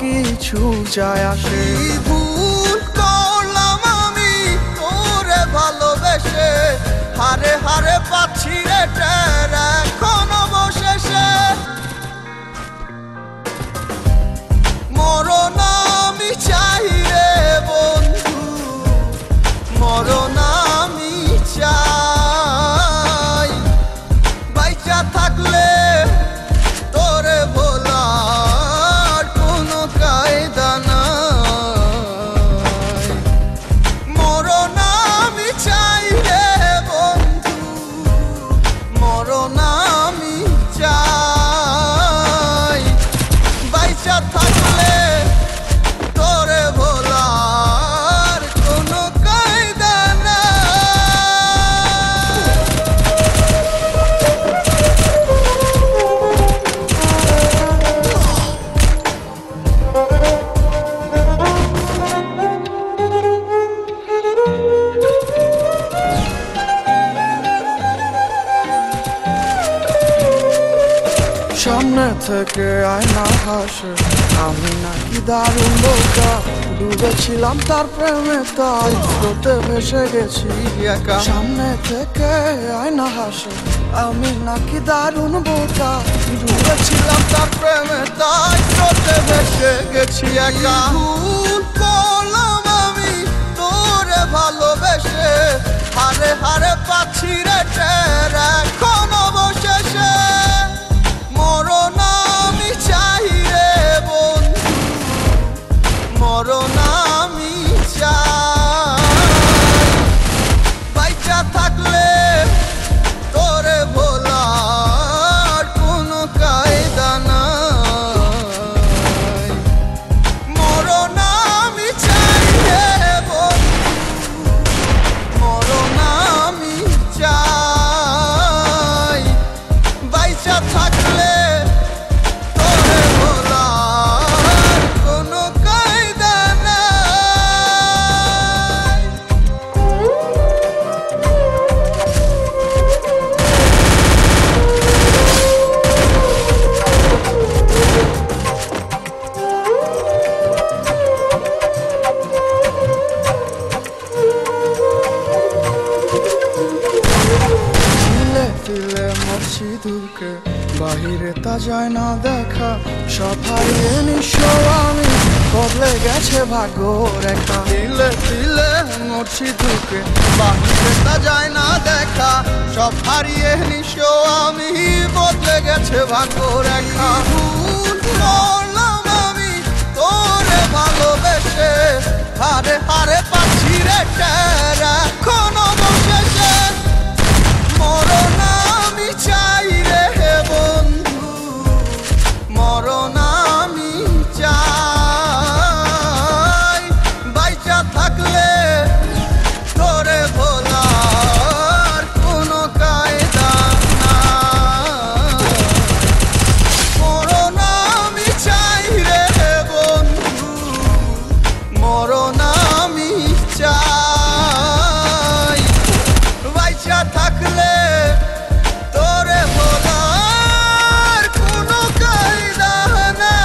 কিছু যায় আসে। ভুল করলাম আমি তোরে ভালোবেসে, হারে হারে পাচ্ছি রে টের এখন অবশেষে। মরণ আমি চাই রে বন্ধু, মরণ আমি চাই। বাইচা থাকলে তোরে ভোলার কোনো কায়দা নাই। মরণ আমি চাই রে বন্ধু, মরণ আমি চাই। বাইচা থাকলে তোরে ভোলার কোনো কায়দা নাই। সামনে থেকে আয়না হাসে, আমি নাকি দারুণ বোকা। ডুবেছিলাম তার প্রেমে, তাই স্রোতে ভেসে গেছি একা। সামনে থেকে আয়না হাসে, আমি নাকি দারুণ বোকা। ডুবেছিলাম তার প্রেমে, তাই স্রোতে ভেসে গেছি একা। ভুল করলাম আমি তোরে ভালোবেসে, হারে হারে পাচ্ছি রে টের এখন অবশেষে। মরণ আমি চাই রে বন্ধু, মরণ আমি চাই। বাইচা থাকলে তোরে ভোলার কোনো কায়দা নাই। মরণ আমি চাই রে বন্ধু, মরণ আমি চাই। বাইচা থাকলে তোরে ভোলার কোনো কায়দা নাই। তিলে তিলে মরছি দুঃখে, বাহিরে তা যায় না দেখা। সব হারিয়ে নিঃস্ব আমি, বদলে গেছে ভাগ্য রেখা। তিলে তিলে মরছি দুঃখে, বাহিরে তা যায় না দেখা। সব হারিয়ে নিঃস্ব আমি, বদলে গেছে ভাগ্য রেখা। ভুল করলাম আমি তোরে ভালোবেসে, হারে হারে পাচ্ছি রে টের এখন অবশেষে। মরণ আমি চাই রে বন্ধু, মরণ আমি চাই। বাইচা থাকলে তোরে ভোলার কোনো কায়দা নাই। মরণ আমি চাই রে বন্ধু, মরণ আমি চাই। বাইচা থাকলে তোরে ভোলার কোনো কায়দা নাই।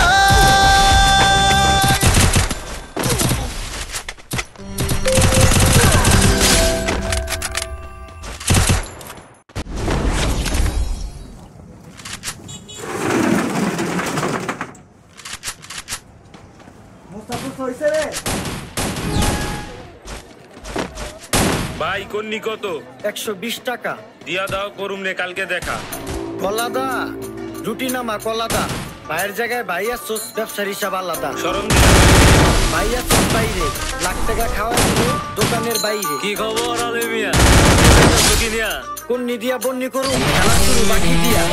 ভাই কন্নি কত? 120 টাকা দিয়া দাও, করুম নে কালকে দেখা। কলাদা রুটি নামা কলাদা। ভাইয়ের জায়গায় ভাই আসছোস, ব্যবসার হিসাব আলাদা। শরম ভাই আসছোস বাইরে, লাখ টাকা খাওয়া দিব দোকানের বাইরে। কি খবর আলে মিয়া? কোন দিয়া বন্নি করুম, খেলা শুরু বাকি দিয়া।